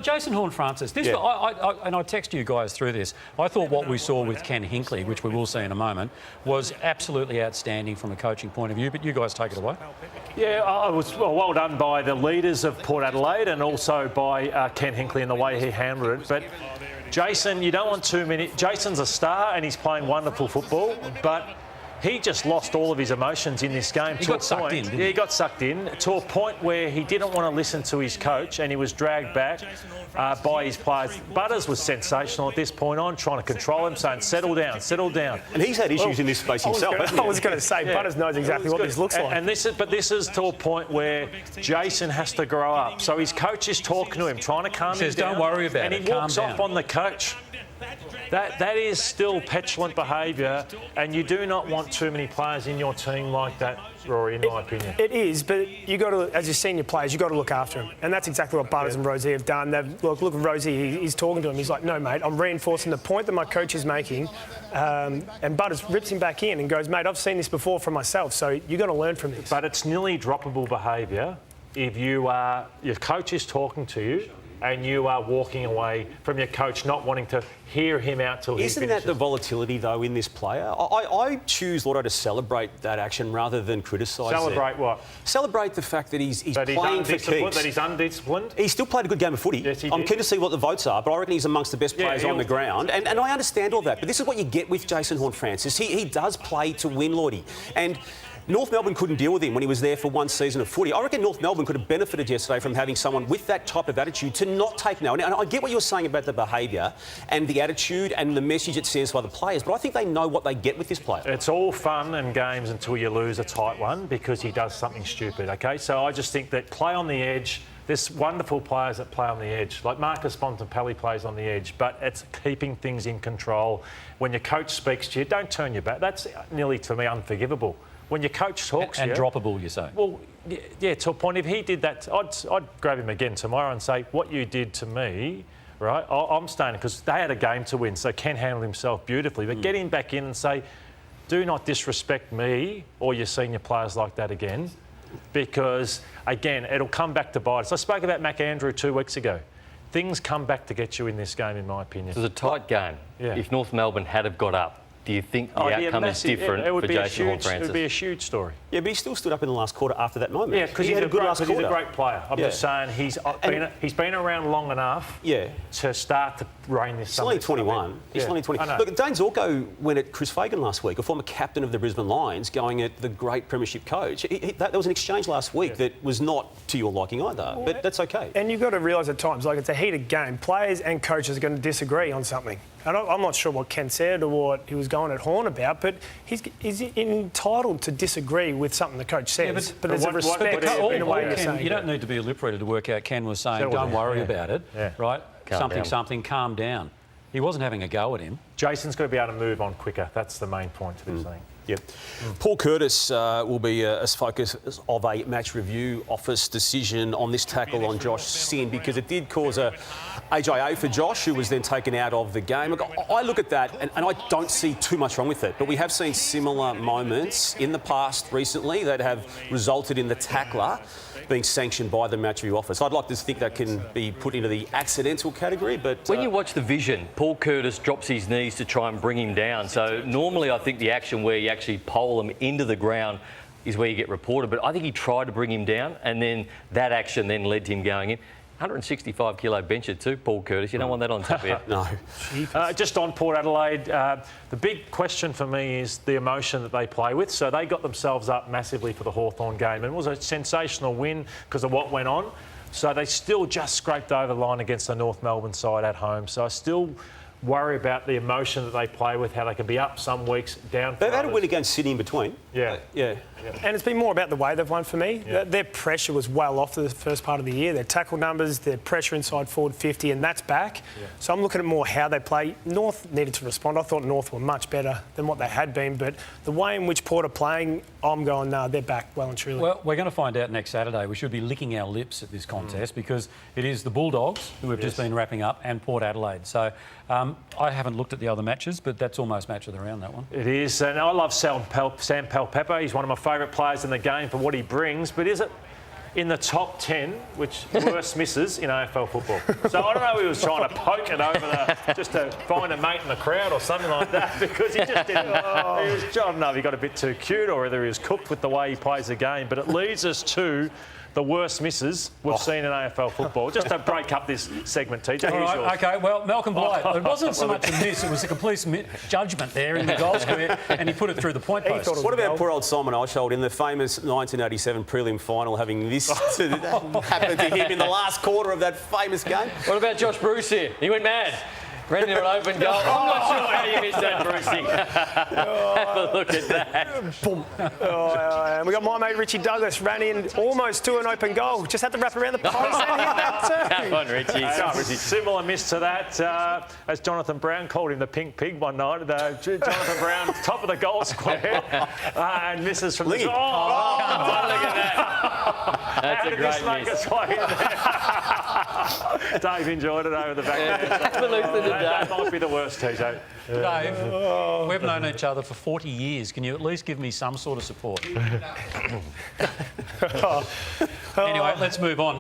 Jason Horne-Francis, this, and I text you guys through this. I thought what we saw with Ken Hinkley, which we will see in a moment, was absolutely outstanding from a coaching point of view. But you guys take it away. Yeah, I was well done by the leaders of Port Adelaide and also by Ken Hinkley and the way he handled it. But Jason, you don't want too many. Jason's a star and he's playing wonderful football, but he just lost all of his emotions in this game. He got sucked in, didn't he? Yeah, he got sucked in to a point where he didn't want to listen to his coach and he was dragged back by his players. Butters was sensational at this point on, trying to control him, saying, settle down, settle down. And he's had issues in this space himself, hasn't he? I was going to say, Butters knows exactly what this looks like. And this is to a point where Jason has to grow up. So his coach is talking to him, trying to calm him down. He says, don't worry about it, and he walks off on the coach. That is still petulant behaviour, and you do not want too many players in your team like that, Rory, in my opinion. It is, but you got to, as your senior players, you got to look after him, and that's exactly what Butters and Rosie have done. Look at Rosie. He's talking to him. He's like, "No, mate, I'm reinforcing the point that my coach is making," and Butters rips him back in and goes, "Mate, I've seen this before for myself, so you got to learn from this." But it's nearly droppable behaviour if your coach is talking to you and you are walking away from your coach, not wanting to hear him out till he finishes. Isn't that the volatility, though, in this player? I choose Lloyd to celebrate that action rather than criticise it. Celebrate what? Celebrate the fact that he's playing for keeps. That he's undisciplined? He still played a good game of footy. Yes, he I'm did. keen to see what the votes are, but I reckon he's amongst the best players on the ground. And I understand all that, but this is what you get with Jason Horne-Francis. He does play to win, Lloydie. And North Melbourne couldn't deal with him when he was there for one season of footy. I reckon North Melbourne could have benefited yesterday from having someone with that type of attitude to not take no. And I get what you're saying about the behaviour and the attitude and the message it sends by the players, but I think they know what they get with this player. It's all fun and games until you lose a tight one because he does something stupid, OK? So I just think that play on the edge. There's wonderful players that play on the edge, like Marcus Bontempelli plays on the edge, but it's keeping things in control. When your coach speaks to you, don't turn your back. That's nearly, to me, unforgivable. When your coach talks to you... And droppable, you say? Well, yeah, to a point, if he did that, I'd grab him again tomorrow and say, what you did to me, right, I'm staying, because they had a game to win, so Ken handled himself beautifully. But get him back in and say, do not disrespect me or your senior players like that again, because, again, it'll come back to bite us. I spoke about McAndrew 2 weeks ago. Things come back to get you in this game, in my opinion. It was a tight game. Yeah. If North Melbourne had have got up, do you think the outcome is different for Jason Horne-Francis? It would be a huge story. Yeah, but he still stood up in the last quarter after that moment. Yeah, because he's a great player. I'm just saying he's been around long enough to start to rein this. He's only 21. He's only 20. Look, Dane Zorko went at Chris Fagan last week, a former captain of the Brisbane Lions, going at the great premiership coach. There was an exchange last week that was not to your liking either, but that's okay. And you've got to realise at times, like, it's a heated game. Players and coaches are going to disagree on something. And I'm not sure what Ken said or what he was going at Horne about, but he's entitled to disagree with something the coach says. Yeah, but there's a respect in the way you're saying. You don't need to be a lip reader to work out Ken was saying, don't worry about it, right? Calm down. He wasn't having a go at him. Jason's got to be able to move on quicker. That's the main point to this thing. Yep. Paul Curtis will be a focus of a match review office decision on this tackle on Josh Sinn, because it did cause a AJA for Josh, who was then taken out of the game. Look, I look at that and I don't see too much wrong with it, but we have seen similar moments in the past recently that have resulted in the tackler being sanctioned by the match review office. I'd like to think that can be put into the accidental category, but... When you watch the vision, Paul Curtis drops his knees to try and bring him down. So normally I think the action where you actually pole him into the ground is where you get reported, but I think he tried to bring him down, and then that action then led to him going in. 165 kilo bencher too, Paul Curtis. You don't want that on top of you. No. Just on Port Adelaide, the big question for me is the emotion that they play with. So they got themselves up massively for the Hawthorn game, and it was a sensational win because of what went on. So they still just scraped over the line against the North Melbourne side at home. So I still worry about the emotion that they play with, how they can be up some weeks, down. They've had a win against Sydney in between. Yeah. And it's been more about the way they've won for me. Yeah. Their pressure was well off the first part of the year. Their tackle numbers, their pressure inside forward 50, and that's back. Yeah. So I'm looking at more how they play. North needed to respond. I thought North were much better than what they had been, but the way in which Port are playing, I'm going, no, they're back well and truly. Well, we're going to find out next Saturday. We should be licking our lips at this contest because it is the Bulldogs, who have just been wrapping up, and Port Adelaide. So I haven't looked at the other matches, but that's almost match of the round, that one. It is, and I love Sam Palpepper. He's one of my favourite players in the game for what he brings, but is it in the top 10 worst misses in AFL football. So I don't know if he was trying to poke it over just to find a mate in the crowd or something like that, because he just didn't. I don't know if he got a bit too cute or whether he was cooked with the way he plays the game. But it leads us to the worst misses we've seen in AFL football. Just to break up this segment, TJ. All right, yours. OK, well, Malcolm Blight, it wasn't so much a miss, it was a complete judgment there in the goal square, and he put it through the point post. What about poor old Simon Oshold in the famous 1987 prelim final, having this happen to him in the last quarter of that famous game? What about Josh Bruce here? He went mad. Ran into an open goal. I'm not sure how you missed that, Brucey. Have a look at that. Boom. And we got my mate Richie Douglas, ran in almost to an open goal. Just had to wrap around the post and hit that too. Come on, Richie. Similar miss to that, as Jonathan Brown called him the pink pig one night. Jonathan Brown, top of the goal square, and misses from the... Look at that. That's a great miss. Dave enjoyed it over the back. That might be the worst, TJ. Dave, we've known each other for 40 years. Can you at least give me some sort of support? Anyway, let's move on.